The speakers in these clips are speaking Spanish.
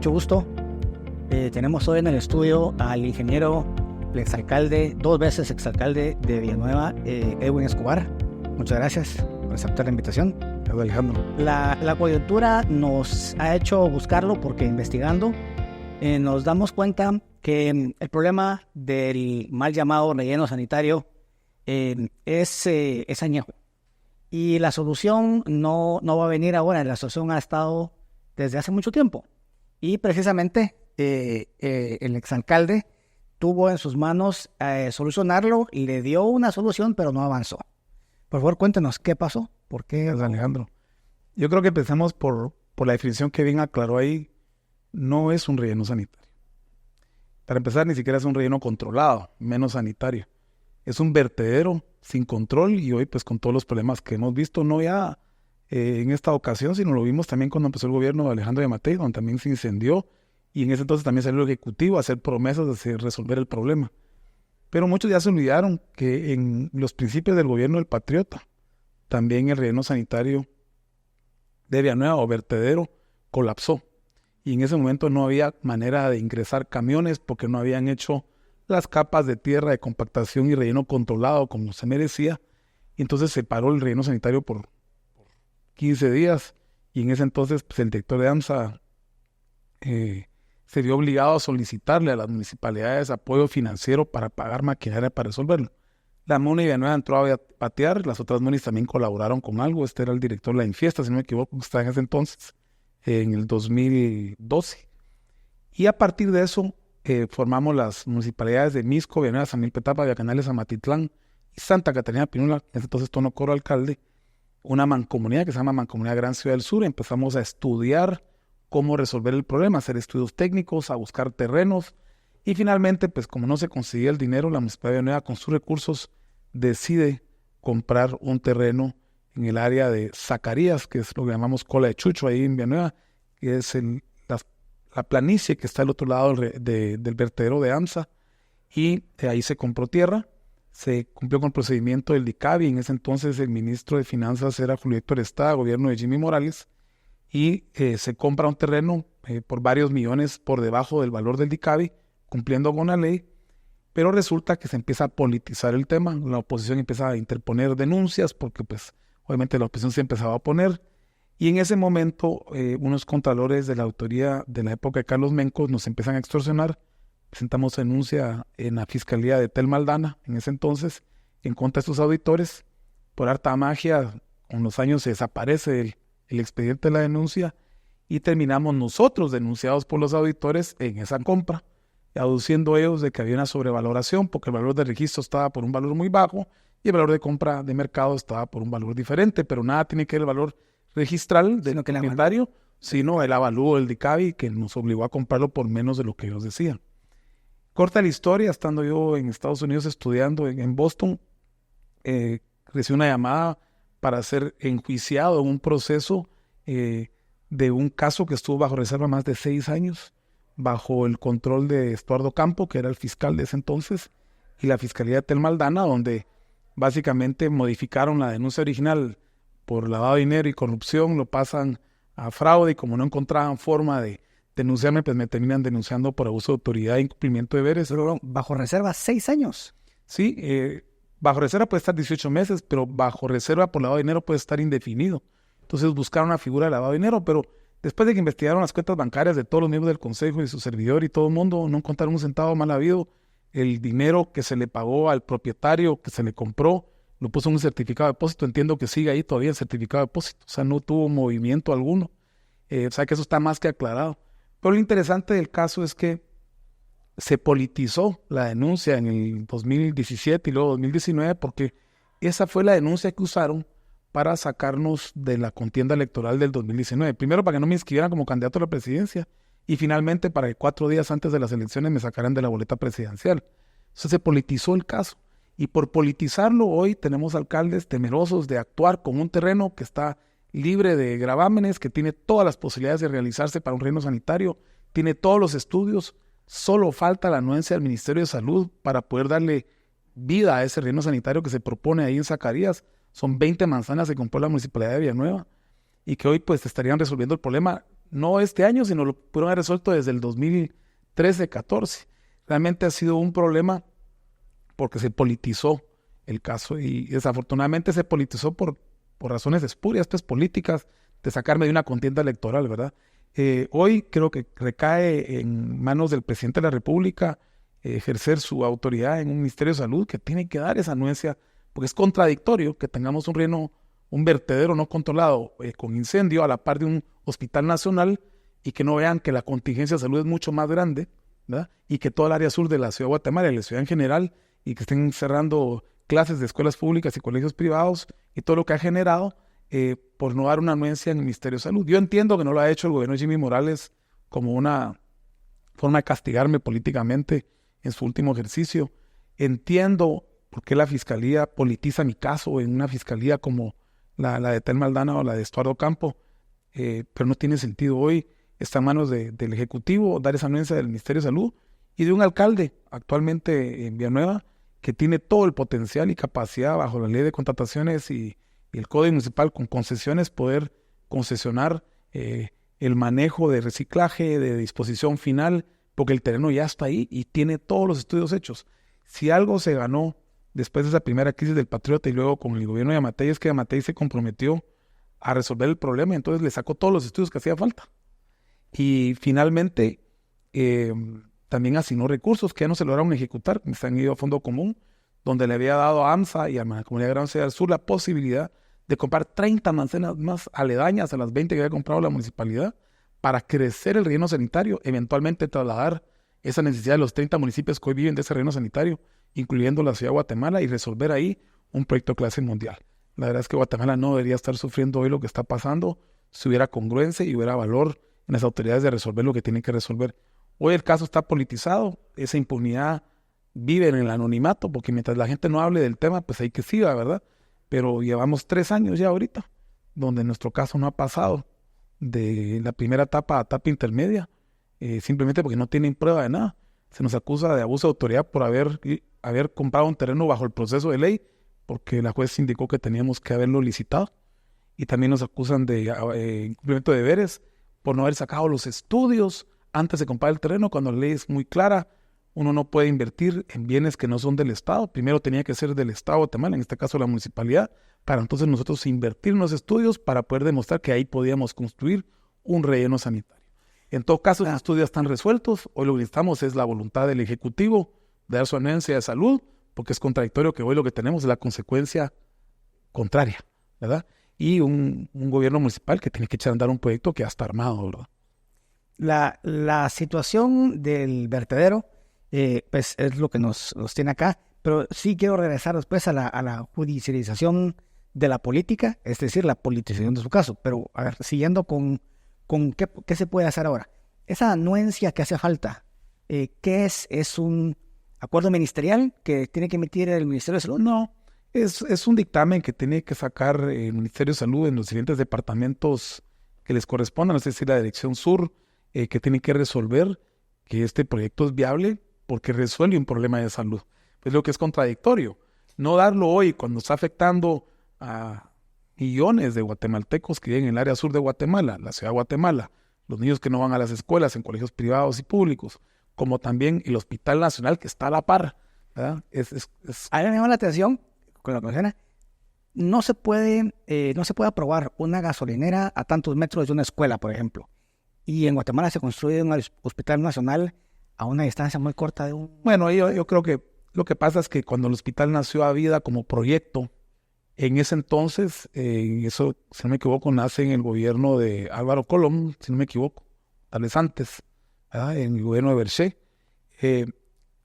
mucho gusto. Tenemos hoy en el estudio al ingeniero, el exalcalde, 2 veces exalcalde de Villanueva, Edwin Escobar. Muchas gracias por aceptar la invitación. Alejandro. La coyuntura nos ha hecho buscarlo porque investigando nos damos cuenta que el problema del mal llamado relleno sanitario es añejo. Y la solución no va a venir ahora, la solución ha estado desde hace mucho tiempo. Y precisamente el exalcalde tuvo en sus manos solucionarlo y le dio una solución, pero no avanzó. Por favor, cuéntenos qué pasó. ¿Por qué? Alejandro. Yo creo que empezamos por la definición que bien aclaró ahí. No es un relleno sanitario. Para empezar, ni siquiera es un relleno controlado, menos sanitario. Es un vertedero sin control y hoy, pues con todos los problemas que hemos visto, no ya en esta ocasión, sino lo vimos también cuando empezó el gobierno de Alejandro Yamatei, donde también se incendió y en ese entonces también salió el Ejecutivo a hacer promesas de resolver el problema. Pero muchos ya se olvidaron que en los principios del gobierno del Patriota, también el relleno sanitario de Villanueva o vertedero colapsó. Y en ese momento no había manera de ingresar camiones porque no habían hecho las capas de tierra de compactación y relleno controlado como se merecía. Y entonces se paró el relleno sanitario por 15 días. Y en ese entonces pues, el director de AMSA se vio obligado a solicitarle a las municipalidades apoyo financiero para pagar maquinaria para resolverlo. La MUNI Villanueva entró a patear, las otras MUNIs también colaboraron con algo. Este era el director de la Infiesta, si no me equivoco, que estaba en ese entonces, en el 2012. Y a partir de eso formamos las municipalidades de Misco, Villanueva, San Miguel Petapa, Villacanales, Amatitlán y Santa Catarina Pinula, en ese entonces Tono Coro alcalde, una mancomunidad que se llama Mancomunidad Gran Ciudad del Sur. Empezamos a estudiar cómo resolver el problema, hacer estudios técnicos, a buscar terrenos. Y finalmente, pues como no se conseguía el dinero, la Municipalidad de Villanueva con sus recursos decide comprar un terreno en el área de Zacarías, que es lo que llamamos Cola de Chucho, ahí en Villanueva, que es la planicie que está al otro lado del vertedero de AMSA. Y ahí se compró tierra, se cumplió con el procedimiento del DICABI. En ese entonces el ministro de Finanzas era Julio Héctor Estrada, gobierno de Jimmy Morales, y se compra un terreno por varios millones por debajo del valor del DICABI, cumpliendo con la ley, pero resulta que se empieza a politizar el tema. La oposición empieza a interponer denuncias porque pues obviamente la oposición se empezaba a oponer, y en ese momento unos contralores de la autoría de la época de Carlos Mencos nos empiezan a extorsionar. Presentamos denuncia en la Fiscalía de Tel Maldana en ese entonces en contra de estos auditores. Por harta magia, con los años se desaparece el expediente de la denuncia y terminamos nosotros denunciados por los auditores en esa compra, aduciendo ellos de que había una sobrevaloración porque el valor de registro estaba por un valor muy bajo y el valor de compra de mercado estaba por un valor diferente, pero nada tiene que ver el valor registral del propietario, sino el avalúo del DICABI que nos obligó a comprarlo por menos de lo que ellos decían. Corta la historia, estando yo en Estados Unidos estudiando en Boston, recibí una llamada para ser enjuiciado en un proceso de un caso que estuvo bajo reserva más de 6 años, bajo el control de Estuardo Campo, que era el fiscal de ese entonces, y la Fiscalía de Tel Maldana, donde básicamente modificaron la denuncia original por lavado de dinero y corrupción, lo pasan a fraude, y como no encontraban forma de denunciarme, pues me terminan denunciando por abuso de autoridad e incumplimiento de deberes. Pero bajo reserva 6 años. Sí, bajo reserva puede estar 18 meses, pero bajo reserva por lavado de dinero puede estar indefinido. Entonces buscaron una figura de lavado de dinero, pero después de que investigaron las cuentas bancarias de todos los miembros del consejo y su servidor y todo el mundo, no encontraron un centavo mal habido. El dinero que se le pagó al propietario, que se le compró, lo puso en un certificado de depósito. Entiendo que sigue ahí todavía el certificado de depósito. O sea, no tuvo movimiento alguno. O sea, que eso está más que aclarado. Pero lo interesante del caso es que se politizó la denuncia en el 2017 y luego 2019 porque esa fue la denuncia que usaron para sacarnos de la contienda electoral del 2019. Primero, para que no me inscribieran como candidato a la presidencia y finalmente para que 4 días antes de las elecciones me sacaran de la boleta presidencial. Entonces se politizó el caso y por politizarlo hoy tenemos alcaldes temerosos de actuar con un terreno que está libre de gravámenes, que tiene todas las posibilidades de realizarse para un relleno sanitario, tiene todos los estudios, solo falta la anuencia del Ministerio de Salud para poder darle vida a ese relleno sanitario que se propone ahí en Zacarías. Son 20 manzanas que compró la Municipalidad de Villanueva y que hoy pues estarían resolviendo el problema no este año, sino lo pudieron haber resuelto desde el 2013-14. Realmente ha sido un problema porque se politizó el caso y desafortunadamente se politizó por razones espurias, pues políticas, de sacarme de una contienda electoral, ¿verdad? Hoy creo que recae en manos del presidente de la República ejercer su autoridad en un Ministerio de Salud que tiene que dar esa anuencia, porque es contradictorio que tengamos un vertedero no controlado con incendio a la par de un hospital nacional y que no vean que la contingencia de salud es mucho más grande, ¿verdad? Y que toda el área sur de la ciudad de Guatemala y la ciudad en general, y que estén cerrando clases de escuelas públicas y colegios privados y todo lo que ha generado por no dar una anuencia en el Ministerio de Salud. Yo entiendo que no lo ha hecho el gobierno de Jimmy Morales como una forma de castigarme políticamente en su último ejercicio. Entiendo por qué la Fiscalía politiza mi caso en una fiscalía como la de Telma Aldana o la de Estuardo Campo, pero no tiene sentido hoy. Está en manos del Ejecutivo dar esa anuencia del Ministerio de Salud y de un alcalde actualmente en Villanueva que tiene todo el potencial y capacidad bajo la ley de contrataciones y el Código Municipal con concesiones poder concesionar el manejo de reciclaje, de disposición final, porque el terreno ya está ahí y tiene todos los estudios hechos. Si algo se ganó después de esa primera crisis del Patriota y luego con el gobierno de Yamatei es que Yamatei se comprometió a resolver el problema y entonces le sacó todos los estudios que hacía falta. Y finalmente también asignó recursos que ya no se lograron ejecutar, que se han ido a fondo común, donde le había dado a AMSA y a la Comunidad de Gran Ciudad del Sur la posibilidad de comprar 30 manzanas más aledañas a las 20 que había comprado la municipalidad para crecer el relleno sanitario, eventualmente trasladar esa necesidad de los 30 municipios que hoy viven de ese relleno sanitario, incluyendo la ciudad de Guatemala, y resolver ahí un proyecto de clase mundial. La verdad es que Guatemala no debería estar sufriendo hoy lo que está pasando si hubiera congruencia y hubiera valor en las autoridades de resolver lo que tienen que resolver. Hoy el caso está politizado, esa impunidad vive en el anonimato, porque mientras la gente no hable del tema, pues hay que siga, ¿verdad? Pero llevamos 3 años ya ahorita, donde nuestro caso no ha pasado de la primera etapa a etapa intermedia, simplemente porque no tienen prueba de nada. Se nos acusa de abuso de autoridad por haber comprado un terreno bajo el proceso de ley, porque la juez indicó que teníamos que haberlo licitado. Y también nos acusan de incumplimiento de deberes por no haber sacado los estudios antes de comprar el terreno, cuando la ley es muy clara. Uno no puede invertir en bienes que no son del Estado. Primero tenía que ser del Estado de Guatemala, en este caso la municipalidad, para entonces nosotros invertir en los estudios para poder demostrar que ahí podíamos construir un relleno sanitario. En todo caso, los estudios están resueltos. Hoy lo que necesitamos es la voluntad del Ejecutivo de dar su anuencia de salud, porque es contradictorio que hoy lo que tenemos es la consecuencia contraria, ¿verdad? Y un gobierno municipal que tiene que echar a andar un proyecto que ya está armado, ¿verdad? La situación del vertedero pues es lo que nos tiene acá, pero sí quiero regresar después a la judicialización de la política, es decir, la politización de su caso. Pero, a ver, siguiendo con qué se puede hacer ahora. Esa anuencia que hace falta, ¿qué es? ¿Es un acuerdo ministerial que tiene que emitir el Ministerio de Salud? No, es un dictamen que tiene que sacar el Ministerio de Salud en los diferentes departamentos que les correspondan, es decir, la Dirección Sur, que tiene que resolver que este proyecto es viable porque resuelve un problema de salud. Pues lo que es contradictorio. No darlo hoy cuando está afectando a millones de guatemaltecos que viven en el área sur de Guatemala, la ciudad de Guatemala, los niños que no van a las escuelas en colegios privados y públicos, como también el Hospital Nacional que está a la par, ¿verdad? A mí me llama la atención, con lo que menciona, no se puede aprobar una gasolinera a tantos metros de una escuela, por ejemplo. Y en Guatemala se construye un hospital nacional a una distancia muy corta de un... Bueno, yo creo que lo que pasa es que cuando el hospital nació a vida como proyecto, en ese entonces, eso, si no me equivoco, nace en el gobierno de Álvaro Colón, si no me equivoco, tal vez antes, ¿verdad? En el gobierno de Berché.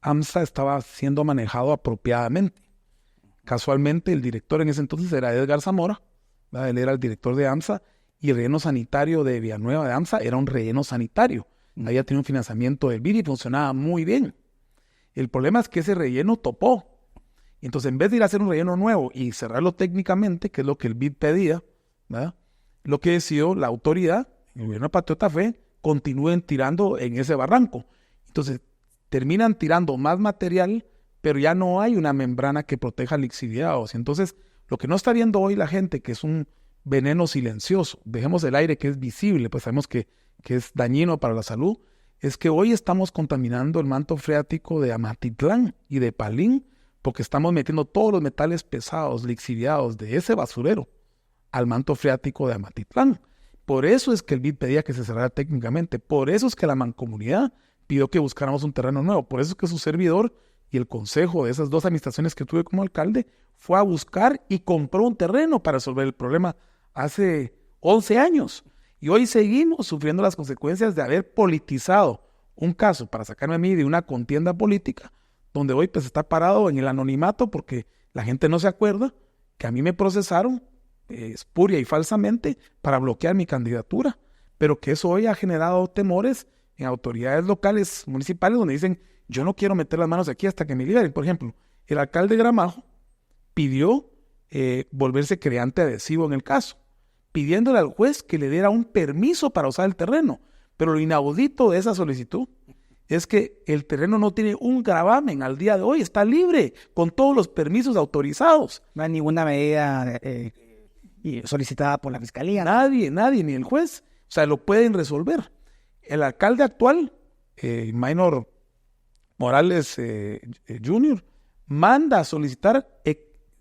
AMSA estaba siendo manejado apropiadamente. Casualmente, el director en ese entonces era Edgar Zamora, ¿verdad? Él era el director de AMSA, y el relleno sanitario de Villanueva de AMSA era un relleno sanitario. Había tenido un financiamiento del BID y funcionaba muy bien. El problema es que ese relleno topó. Entonces, en vez de ir a hacer un relleno nuevo y cerrarlo técnicamente, que es lo que el BID pedía, ¿verdad? Lo que decidió la autoridad, el gobierno patriota, fue continúen tirando en ese barranco. Entonces, terminan tirando más material, pero ya no hay una membrana que proteja lixiviados. Entonces, lo que no está viendo hoy la gente, que es un veneno silencioso. Dejemos el aire que es visible, pues sabemos que es dañino para la salud. Es que hoy estamos contaminando el manto freático de Amatitlán y de Palín porque estamos metiendo todos los metales pesados, lixiviados de ese basurero al manto freático de Amatitlán. Por eso es que el BID pedía que se cerrara técnicamente. Por eso es que la mancomunidad pidió que buscáramos un terreno nuevo. Por eso es que su servidor y el consejo de esas 2 administraciones que tuve como alcalde fue a buscar y compró un terreno para resolver el problema hace 11 años. Y hoy seguimos sufriendo las consecuencias de haber politizado un caso para sacarme a mí de una contienda política, donde hoy pues está parado en el anonimato porque la gente no se acuerda que a mí me procesaron espuria y falsamente para bloquear mi candidatura, pero que eso hoy ha generado temores en autoridades locales, municipales, donde dicen, yo no quiero meter las manos aquí hasta que me liberen. Por ejemplo, el alcalde de Gramajo pidió volverse creante adhesivo en el caso, pidiéndole al juez que le diera un permiso para usar el terreno. Pero lo inaudito de esa solicitud es que el terreno no tiene un gravamen al día de hoy, está libre, con todos los permisos autorizados. No hay ninguna medida solicitada por la fiscalía. Nadie, ni el juez. O sea, lo pueden resolver. El alcalde actual, Maynor Morales Jr., manda a solicitar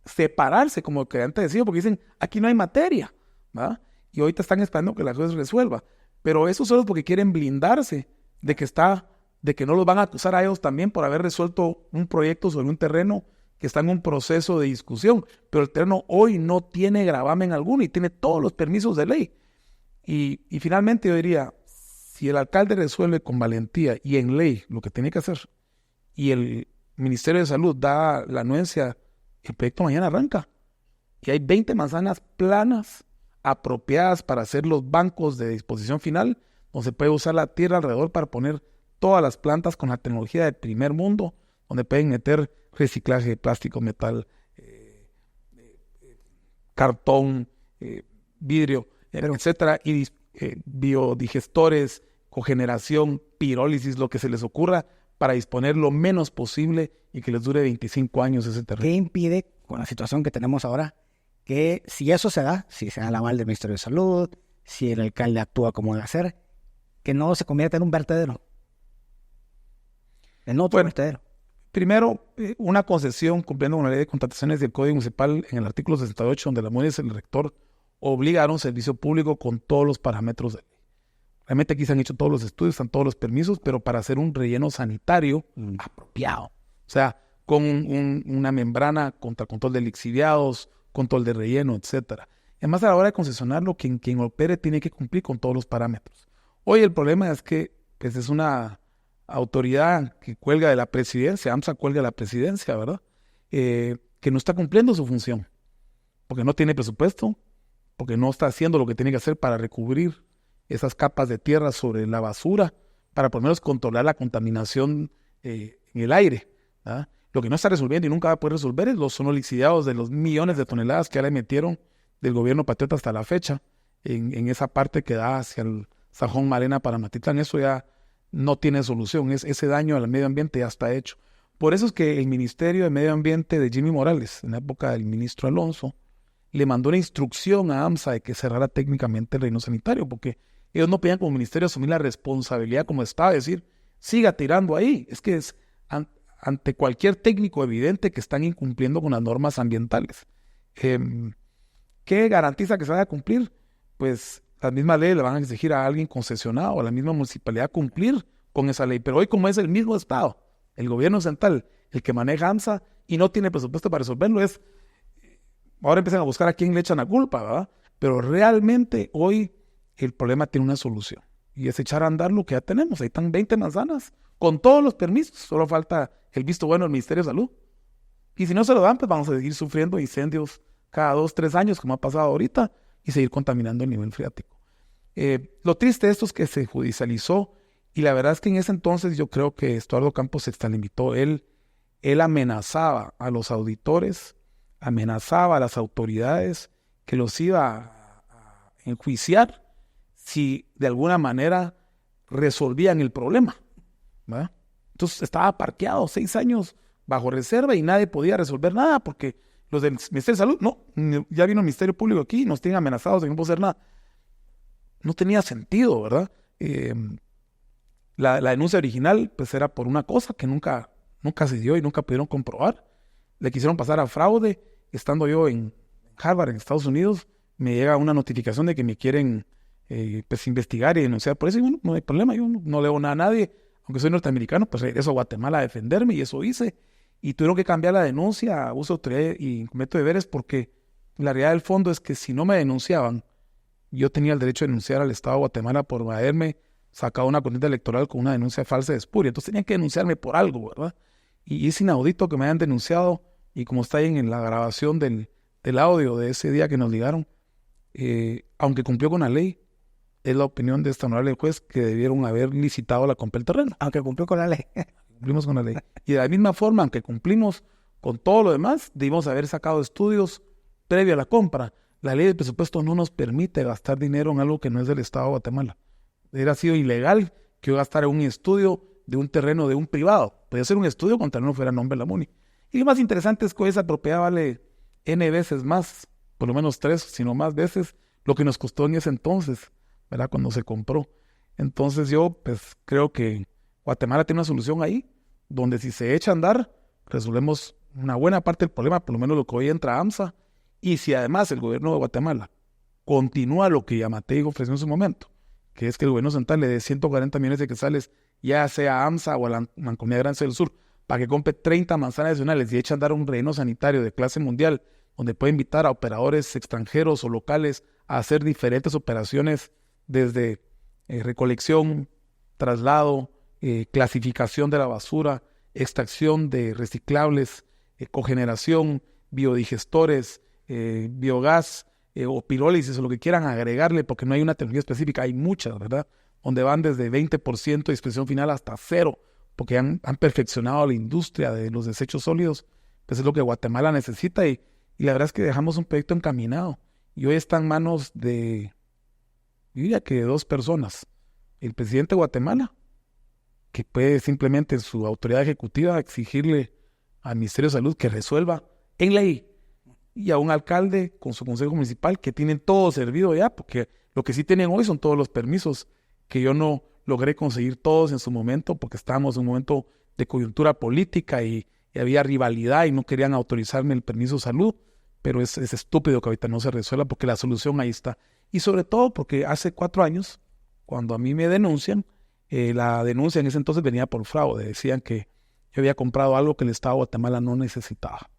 separarse como creante adhesivo porque dicen, aquí no hay materia, ¿verdad? Y ahorita están esperando que la juez resuelva. Pero eso solo es porque quieren blindarse de que no los van a acusar a ellos también por haber resuelto un proyecto sobre un terreno que está en un proceso de discusión. Pero el terreno hoy no tiene gravamen alguno y tiene todos los permisos de ley. Y finalmente yo diría, si el alcalde resuelve con valentía y en ley lo que tiene que hacer, y el Ministerio de Salud da la anuencia, el proyecto mañana arranca. Y hay 20 manzanas planas apropiadas para hacer los bancos de disposición final, donde se puede usar la tierra alrededor para poner todas las plantas con la tecnología del primer mundo, donde pueden meter reciclaje de plástico, metal, cartón, vidrio, etcétera, y biodigestores, cogeneración, pirólisis, lo que se les ocurra para disponer lo menos posible y que les dure 25 años ese terreno. ¿Qué impide, con la situación que tenemos ahora, que si eso se da, si se da el aval del Ministerio de Salud, si el alcalde actúa como debe hacer, que no se convierta en un vertedero? En otro vertedero. Primero, una concesión cumpliendo con la ley de contrataciones del Código Municipal en el artículo 68, donde la MUNIS, el rector, obliga a dar un servicio público con todos los parámetros de ley. Realmente aquí se han hecho todos los estudios, están todos los permisos, pero para hacer un relleno sanitario apropiado. O sea, con una membrana contra control de lixiviados, control de relleno, etcétera. Además, a la hora de concesionarlo, quien opere tiene que cumplir con todos los parámetros. Hoy el problema es que pues, es una autoridad que cuelga de la presidencia, AMSA cuelga de la presidencia, ¿verdad? Que no está cumpliendo su función, porque no tiene presupuesto, porque no está haciendo lo que tiene que hacer para recubrir esas capas de tierra sobre la basura, para por lo menos controlar la contaminación en el aire, ¿verdad? Lo que no está resolviendo y nunca va a poder resolver son los lixiviados de los millones de toneladas que ya le metieron del gobierno patriota hasta la fecha en esa parte que da hacia el Sajón Marena para Amatitlán. Eso ya no tiene solución, ese daño al medio ambiente ya está hecho. Por eso es que el Ministerio de Medio Ambiente de Jimmy Morales, en la época del ministro Alonso, le mandó una instrucción a AMSA de que cerrara técnicamente el relleno sanitario, porque ellos no podían como ministerio asumir la responsabilidad como Estado, decir, siga tirando ahí. Es que es ante cualquier técnico evidente que están incumpliendo con las normas ambientales. ¿Qué garantiza que se vaya a cumplir? Pues las mismas leyes le van a exigir a alguien concesionado, a la misma municipalidad cumplir con esa ley. Pero hoy, como es el mismo Estado, el gobierno central, el que maneja AMSA y no tiene presupuesto para resolverlo, ahora empiezan a buscar a quién le echan la culpa, ¿verdad? Pero realmente hoy el problema tiene una solución y es echar a andar lo que ya tenemos. Ahí están 20 manzanas con todos los permisos, solo falta el visto bueno del Ministerio de Salud. Y si no se lo dan, pues vamos a seguir sufriendo incendios cada 2-3 años, como ha pasado ahorita, y seguir contaminando el nivel freático. Lo triste de esto es que se judicializó, y la verdad es que en ese entonces yo creo que Estuardo Campos se extralimitó. Él amenazaba a los auditores, amenazaba a las autoridades que los iba a enjuiciar si de alguna manera resolvían el problema, ¿verdad? Entonces estaba parqueado 6 años bajo reserva y nadie podía resolver nada porque Los del Ministerio de Salud, no, ya vino el Ministerio Público aquí, nos tienen amenazados de que no puedo hacer nada. No tenía sentido, ¿verdad? La denuncia original pues era por una cosa que nunca se dio y nunca pudieron comprobar. Le quisieron pasar a fraude. Estando yo en Harvard, en Estados Unidos, me llega una notificación de que me quieren pues investigar y denunciar por eso. Y bueno, no hay problema, yo no leo nada a nadie. Aunque soy norteamericano, pues regreso a Guatemala a defenderme y eso hice. Y tuvieron que cambiar la denuncia a abuso de autoridad y incumplimiento de deberes porque la realidad del fondo es que si no me denunciaban, yo tenía el derecho de denunciar al Estado de Guatemala por haberme sacado una contienda electoral con una denuncia falsa de espuria. Entonces tenían que denunciarme por algo, ¿verdad? Y es inaudito que me hayan denunciado. Y como está ahí en la grabación del audio de ese día que nos ligaron, aunque cumplió con la ley, es la opinión de esta honorable juez que debieron haber licitado la compra del terreno. Aunque cumplió con la ley. Cumplimos con la ley. Y de la misma forma, aunque cumplimos con todo lo demás, debimos haber sacado estudios previo a la compra. La ley de presupuesto no nos permite gastar dinero en algo que no es del Estado de Guatemala. Hubiera sido ilegal que yo gastara un estudio de un terreno de un privado. Podía ser un estudio cuando el terreno fuera a nombre de la MUNI. Y lo más interesante es que esa propiedad vale N veces más, por lo menos 3, sino más veces, lo que nos costó en ese entonces, ¿verdad? Cuando se compró. Entonces yo pues creo que Guatemala tiene una solución ahí, donde si se echa a andar, resolvemos una buena parte del problema, por lo menos lo que hoy entra a AMSA. Y si además el gobierno de Guatemala continúa lo que Yamatei ofreció en su momento, que es que el gobierno central le dé 140 millones de quetzales, ya sea a AMSA o a la Mancomunidad Gran del Sur, para que compre 30 manzanas adicionales y eche a andar un relleno sanitario de clase mundial, donde puede invitar a operadores extranjeros o locales a hacer diferentes operaciones desde recolección, traslado, clasificación de la basura, extracción de reciclables, cogeneración, biodigestores, biogás o pirólisis o lo que quieran agregarle, porque no hay una tecnología específica, hay muchas, ¿verdad? Donde van desde 20% de dispersión final hasta 0%, porque han perfeccionado la industria de los desechos sólidos. Pues es lo que Guatemala necesita y la verdad es que dejamos un proyecto encaminado y hoy está en manos de, yo diría que de 2 personas. El presidente de Guatemala, que puede simplemente en su autoridad ejecutiva exigirle al Ministerio de Salud que resuelva en ley, y a un alcalde con su consejo municipal que tienen todo servido ya, porque lo que sí tienen hoy son todos los permisos que yo no logré conseguir todos en su momento porque estábamos en un momento de coyuntura política y había rivalidad y no querían autorizarme el permiso de salud, pero es estúpido que ahorita no se resuelva porque la solución ahí está. Y sobre todo porque hace 4 años, cuando a mí me denuncian, la denuncia en ese entonces venía por fraude, decían que yo había comprado algo que el Estado de Guatemala no necesitaba.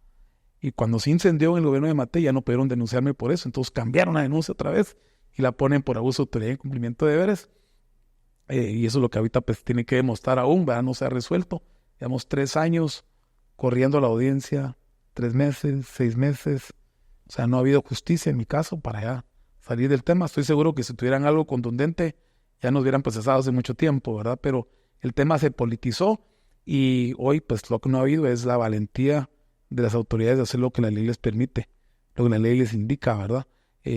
Y cuando se incendió en el gobierno de Yamatei ya no pudieron denunciarme por eso, entonces cambiaron la denuncia otra vez y la ponen por abuso de autoridad y incumplimiento de deberes. Y eso es lo que ahorita pues tiene que demostrar aún, ¿verdad? No se ha resuelto. Llevamos 3 años corriendo a la audiencia, 3 meses, 6 meses. O sea, no ha habido justicia en mi caso para ya salir del tema. Estoy seguro que si tuvieran algo contundente ya nos hubieran procesado hace mucho tiempo, ¿verdad? Pero el tema se politizó y hoy pues lo que no ha habido es la valentía de las autoridades de hacer lo que la ley les permite, lo que la ley les indica, ¿verdad?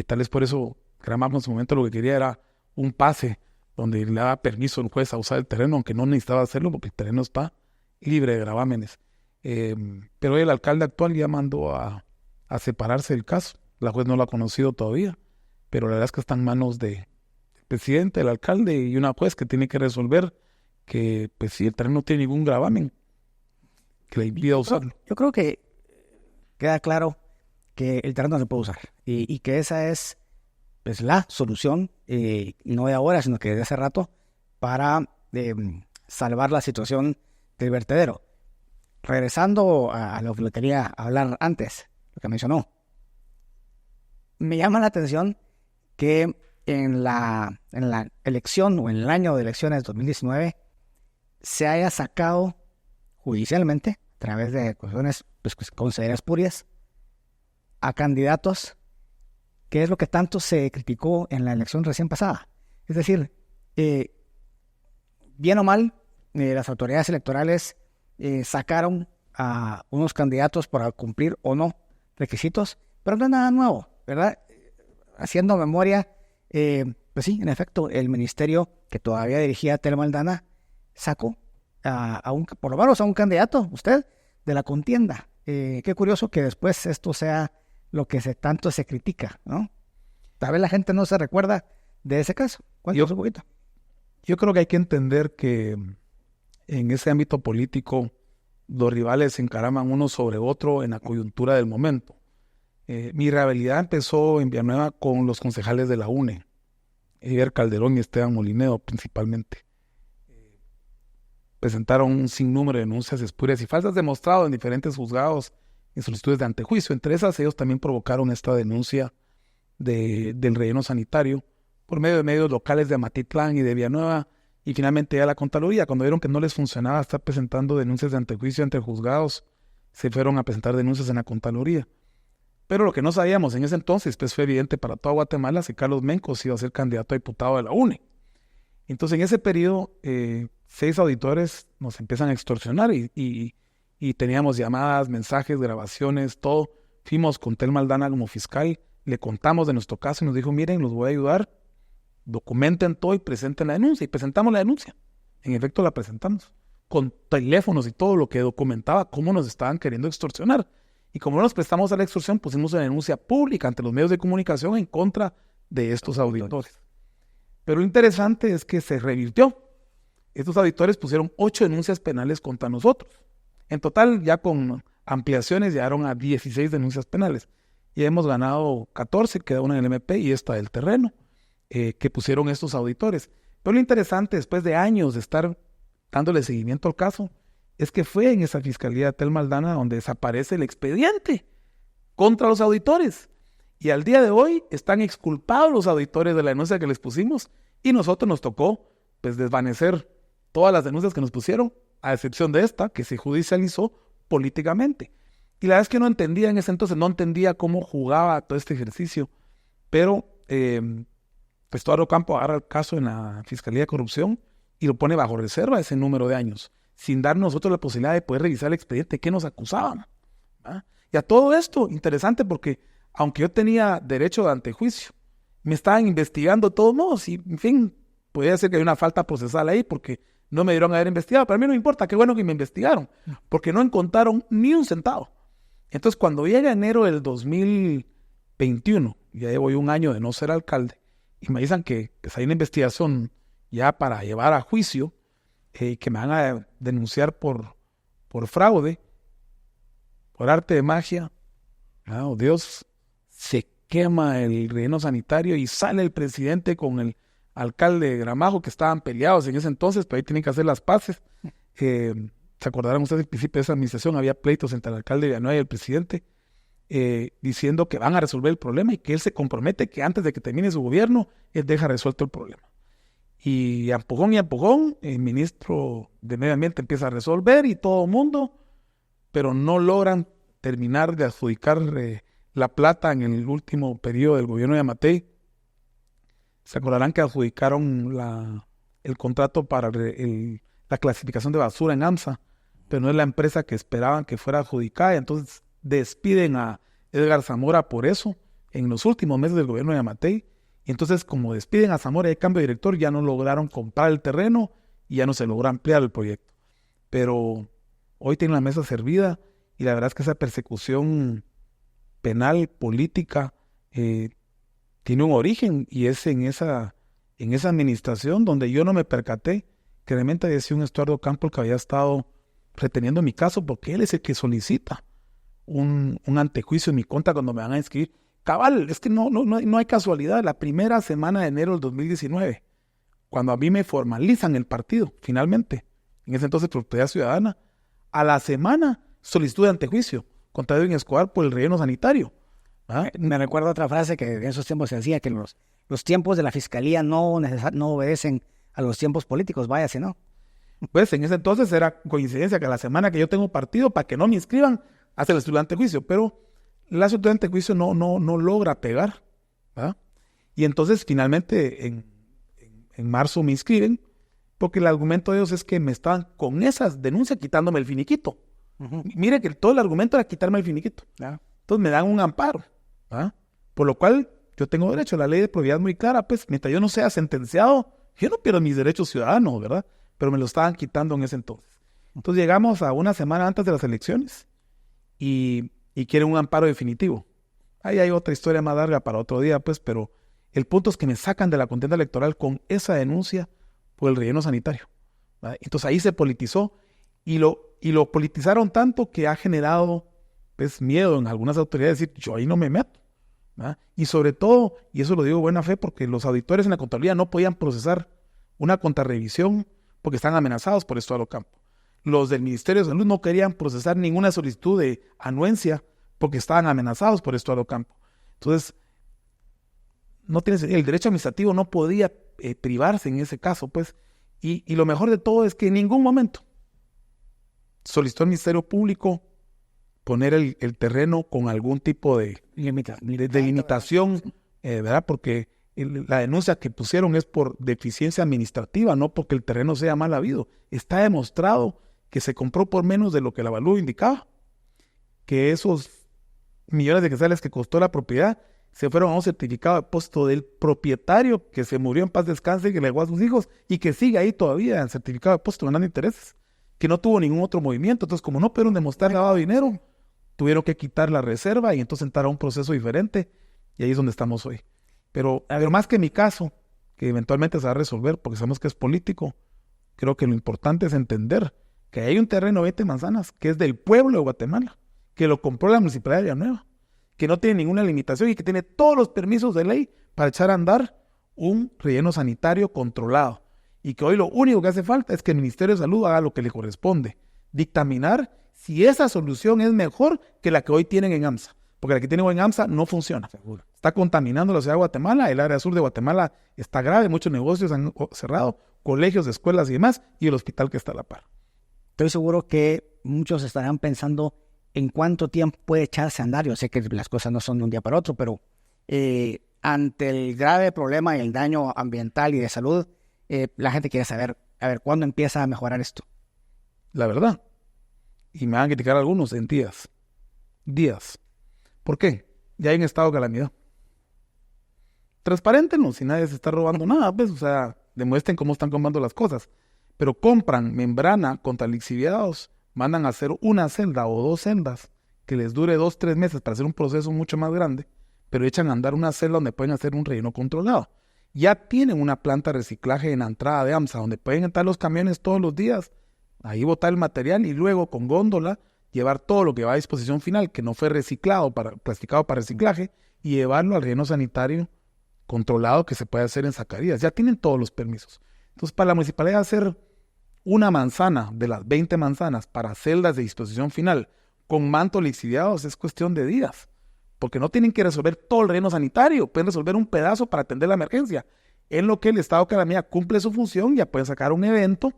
Tal vez por eso Gramajo en su momento lo que quería era un pase donde le daba permiso al juez a usar el terreno, aunque no necesitaba hacerlo porque el terreno está libre de gravámenes. Pero el alcalde actual ya mandó a separarse del caso. La juez no lo ha conocido todavía, pero la verdad es que está en manos del presidente, el alcalde y una juez que tiene que resolver que, pues si el terreno no tiene ningún gravamen, que le impida usarlo. Yo creo que queda claro que el terreno no se puede usar y que esa es pues la solución, no de ahora, sino que desde hace rato, para salvar la situación del vertedero. Regresando a lo que le quería hablar antes, lo que mencionó, me llama la atención que en la elección o en el año de elecciones 2019 se haya sacado judicialmente, a través de cuestiones pues, consideradas espurias, a candidatos, que es lo que tanto se criticó en la elección recién pasada. Es decir, bien o mal, las autoridades electorales sacaron a unos candidatos para cumplir o no requisitos, pero no es nada nuevo, ¿verdad? Haciendo memoria, pues sí, en efecto, el ministerio que todavía dirigía Telma Aldana sacó por lo menos a un candidato, usted, de la contienda Qué curioso que después esto sea lo que tanto se critica, ¿no? Tal vez la gente no se recuerda de ese caso. Cuéntanos un poquito. Yo creo que hay que entender que en ese ámbito político los rivales se encaraman uno sobre otro en la coyuntura del momento. Mi rivalidad empezó en Villanueva con los concejales de la UNE, Ever Calderón y Esteban Molinero principalmente. Presentaron un sinnúmero de denuncias espurias y falsas demostrado en diferentes juzgados y solicitudes de antejuicio. Entre esas, ellos también provocaron esta denuncia del relleno sanitario por medio de medios locales de Amatitlán y de Villanueva, y finalmente ya la Contraloría, cuando vieron que no les funcionaba estar presentando denuncias de antejuicio entre juzgados, se fueron a presentar denuncias en la Contraloría. Pero lo que no sabíamos en ese entonces, pues fue evidente para toda Guatemala, si Carlos Mencos iba a ser candidato a diputado de la UNE. Entonces, en ese periodo, 6 auditores nos empiezan a extorsionar y teníamos llamadas, mensajes, grabaciones, todo. Fuimos con Telma Aldana como fiscal, le contamos de nuestro caso y nos dijo, miren, los voy a ayudar, documenten todo y presenten la denuncia. Y presentamos la denuncia. En efecto, la presentamos con teléfonos y todo lo que documentaba cómo nos estaban queriendo extorsionar. Y como no nos prestamos a la extorsión, pusimos una denuncia pública ante los medios de comunicación en contra de estos auditores. Pero lo interesante es que se revirtió. Estos auditores pusieron 8 denuncias penales contra nosotros. En total, ya con ampliaciones, llegaron a 16 denuncias penales. Y hemos ganado 14, queda una en el MP y esta del terreno, que pusieron estos auditores. Pero lo interesante, después de años de estar dándole seguimiento al caso, es que fue en esa fiscalía de Telma Aldana donde desaparece el expediente contra los auditores. Y al día de hoy están exculpados los auditores de la denuncia que les pusimos y nosotros nos tocó pues desvanecer todas las denuncias que nos pusieron, a excepción de esta, que se judicializó políticamente. Y la verdad es que no entendía en ese entonces, no entendía cómo jugaba todo este ejercicio. Pero pues Eduardo Campo agarra el caso en la Fiscalía de Corrupción y lo pone bajo reserva ese número de años, sin dar nosotros la posibilidad de poder revisar el expediente que nos acusaban. ¿Ah? Y a todo esto, interesante porque aunque yo tenía derecho de antejuicio, me estaban investigando de todos modos y, en fin, podría ser que hay una falta procesal ahí porque no me dieron a haber investigado. Pero a mí no me importa, qué bueno que me investigaron, porque no encontraron ni un centavo. Entonces, cuando llega enero del 2021, ya llevo un año de no ser alcalde, y me dicen que pues, hay una investigación ya para llevar a juicio, que me van a denunciar por fraude, por arte de magia. Oh, Dios, se quema el relleno sanitario y sale el presidente con el alcalde de Gramajo, que estaban peleados en ese entonces, pero ahí tienen que hacer las paces. Se acordarán ustedes, al principio de esa administración había pleitos entre el alcalde de Villanueva y el presidente, diciendo que van a resolver el problema y que él se compromete que antes de que termine su gobierno, él deja resuelto el problema. Y a empujón, el ministro de Medio Ambiente empieza a resolver y todo el mundo, pero no logran terminar de adjudicar la plata en el último periodo del gobierno de Yamatei. Se acordarán que adjudicaron el contrato para la clasificación de basura en AMSA, pero no es la empresa que esperaban que fuera adjudicada. Entonces despiden a Edgar Zamora por eso en los últimos meses del gobierno de Yamatei. Y entonces, como despiden a Zamora y hay cambio de director, ya no lograron comprar el terreno y ya no se logró ampliar el proyecto. Pero hoy tienen la mesa servida y la verdad es que esa persecución penal, política, tiene un origen y es en esa administración donde yo no me percaté que realmente había sido un Eduardo Campo el que había estado reteniendo mi caso, porque él es el que solicita un antejuicio en mi contra cuando me van a inscribir. Cabal, es que no hay casualidad. La primera semana de enero del 2019, cuando a mí me formalizan el partido, finalmente, en ese entonces Propiedad Ciudadana, a la semana solicitud de antejuicio contra Edwin Escobar por el relleno sanitario. ¿Ah? Me recuerdo otra frase que en esos tiempos se decía, que los tiempos de la fiscalía no obedecen a los tiempos políticos, váyase, ¿no? Pues en ese entonces era coincidencia que a la semana que yo tengo partido, para que no me inscriban, hace el estudio de antejuicio, pero la solicitud de antejuicio no logra pegar, ¿verdad? Y entonces finalmente en marzo me inscriben, porque el argumento de ellos es que me estaban con esas denuncias quitándome el finiquito. Uh-huh. Mire que todo el argumento era quitarme el finiquito. ¿Ya? Entonces me dan un amparo, ¿verdad? Por lo cual yo tengo derecho. La ley de probidad es muy clara, pues mientras yo no sea sentenciado, yo no pierdo mis derechos ciudadanos, ¿verdad? Pero me lo estaban quitando en ese entonces. Entonces llegamos a una semana antes de las elecciones y quieren un amparo definitivo. Ahí hay otra historia más larga para otro día, pues, pero el punto es que me sacan de la contienda electoral con esa denuncia por el relleno sanitario, ¿verdad? Entonces ahí se politizó y lo politizaron tanto que ha generado, pues, miedo en algunas autoridades de decir, yo ahí no me meto, ¿verdad? Y sobre todo, y eso lo digo de buena fe, porque los auditores en la Contraloría no podían procesar una contrarrevisión porque están amenazados por Estuardo Campo. Los del Ministerio de Salud no querían procesar ninguna solicitud de anuencia porque estaban amenazados por Estuardo Campo. Entonces, el derecho administrativo no podía privarse en ese caso, pues, y lo mejor de todo es que en ningún momento solicitó al Ministerio Público poner el terreno con algún tipo de limitación, ¿verdad? Porque la denuncia que pusieron es por deficiencia administrativa, no porque el terreno sea mal habido. Está demostrado que se compró por menos de lo que el avalúo indicaba, que esos millones de quetzales que costó la propiedad se fueron a un certificado de depósito del propietario que se murió en paz descanse y que le dejó a sus hijos y que sigue ahí todavía en certificado de depósito ganando intereses, que no tuvo ningún otro movimiento. Entonces, como no pudieron demostrar lavado de dinero, tuvieron que quitar la reserva y entonces entrar a un proceso diferente, y ahí es donde estamos hoy. Pero más que mi caso, que eventualmente se va a resolver porque sabemos que es político, creo que lo importante es entender que hay un terreno de 20 manzanas que es del pueblo de Guatemala, que lo compró la Municipalidad de Villanueva, que no tiene ninguna limitación y que tiene todos los permisos de ley para echar a andar un relleno sanitario controlado. Y que hoy lo único que hace falta es que el Ministerio de Salud haga lo que le corresponde, dictaminar si esa solución es mejor que la que hoy tienen en AMSA. Porque la que tienen hoy en AMSA no funciona. Seguro. Está contaminando la ciudad de Guatemala, el área sur de Guatemala está grave, muchos negocios han cerrado, colegios, escuelas y demás, y el hospital que está a la par. Estoy seguro que muchos estarán pensando en cuánto tiempo puede echarse a andar. Yo sé que las cosas no son de un día para otro, pero ante el grave problema y el daño ambiental y de salud, la gente quiere saber, a ver, ¿cuándo empieza a mejorar esto? La verdad, y me van a criticar algunos en días. ¿Por qué? Ya hay un estado de calamidad. Transparéntenos si nadie se está robando nada, pues, o sea, demuestren cómo están comprando las cosas. Pero compran membrana contra lixiviados, mandan a hacer una celda o 2 celdas que les dure 2-3 meses para hacer un proceso mucho más grande, pero echan a andar una celda donde pueden hacer un relleno controlado. Ya tienen una planta de reciclaje en la entrada de AMSA, donde pueden entrar los camiones todos los días, ahí botar el material y luego con góndola llevar todo lo que va a disposición final, que no fue plastificado para reciclaje, y llevarlo al relleno sanitario controlado que se puede hacer en Zacarías. Ya tienen todos los permisos. Entonces, para la municipalidad hacer una manzana de las 20 manzanas para celdas de disposición final con mantos lixiviados es cuestión de días, porque no tienen que resolver todo el relleno sanitario, pueden resolver un pedazo para atender la emergencia. En lo que el estado de calamidad cumple su función, ya pueden sacar un evento,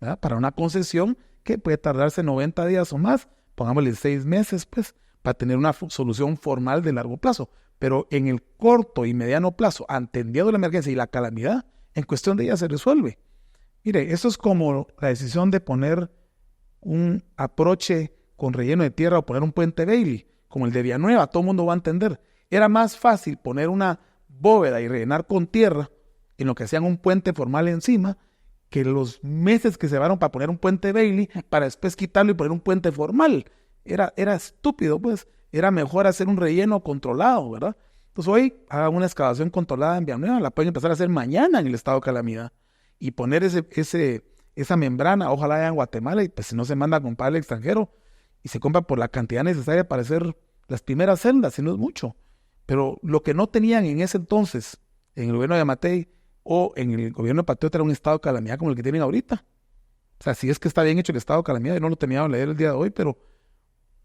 ¿verdad?, para una concesión que puede tardarse 90 días o más, pongámosle 6 meses, pues, para tener una solución formal de largo plazo. Pero en el corto y mediano plazo, atendiendo la emergencia y la calamidad, en cuestión de días se resuelve. Mire, esto es como la decisión de poner un aproche con relleno de tierra o poner un puente Bailey, como el de Villanueva, todo el mundo va a entender. Era más fácil poner una bóveda y rellenar con tierra en lo que hacían un puente formal encima, que los meses que se llevaron para poner un puente Bailey, para después quitarlo y poner un puente formal. Era estúpido, pues. Era mejor hacer un relleno controlado, ¿verdad? Entonces hoy hagan una excavación controlada en Villanueva, la pueden empezar a hacer mañana en el estado de calamidad y poner esa membrana, ojalá haya en Guatemala, y pues si no se manda a comprar al extranjero y se compra por la cantidad necesaria para hacer las primeras celdas, si no es mucho. Pero lo que no tenían en ese entonces, en el gobierno de Yamatei o en el gobierno de Patriota, era un estado de calamidad como el que tienen ahorita. O sea, si es que está bien hecho el estado de calamidad, yo no lo tenía que leer el día de hoy, pero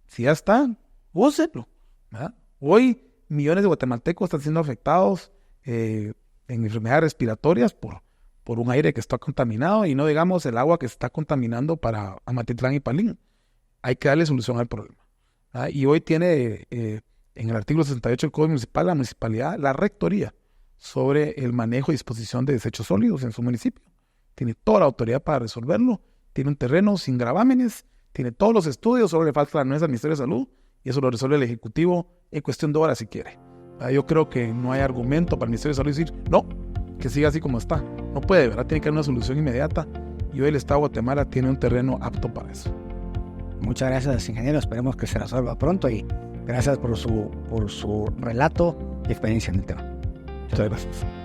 si ya está, úsenlo, ¿verdad? Hoy millones de guatemaltecos están siendo afectados en enfermedades respiratorias por un aire que está contaminado, y no digamos el agua que se está contaminando para Amatitlán y Palín. Hay que darle solución al problema, ¿verdad? Y hoy tiene en el artículo 68 del Código Municipal la municipalidad la rectoría sobre el manejo y disposición de desechos sólidos en su municipio. Tiene toda la autoridad para resolverlo, tiene un terreno sin gravámenes, tiene todos los estudios, solo le falta la anuencia al Ministerio de Salud, y eso lo resuelve el Ejecutivo en cuestión de horas si quiere. Yo creo que no hay argumento para el Ministerio de Salud decir, no, que siga así como está. No puede, ¿verdad? Tiene que haber una solución inmediata, y hoy el Estado de Guatemala tiene un terreno apto para eso. Muchas gracias, ingeniero. Esperemos que se resuelva pronto y gracias por su relato y experiencia en el tema. Muchas gracias.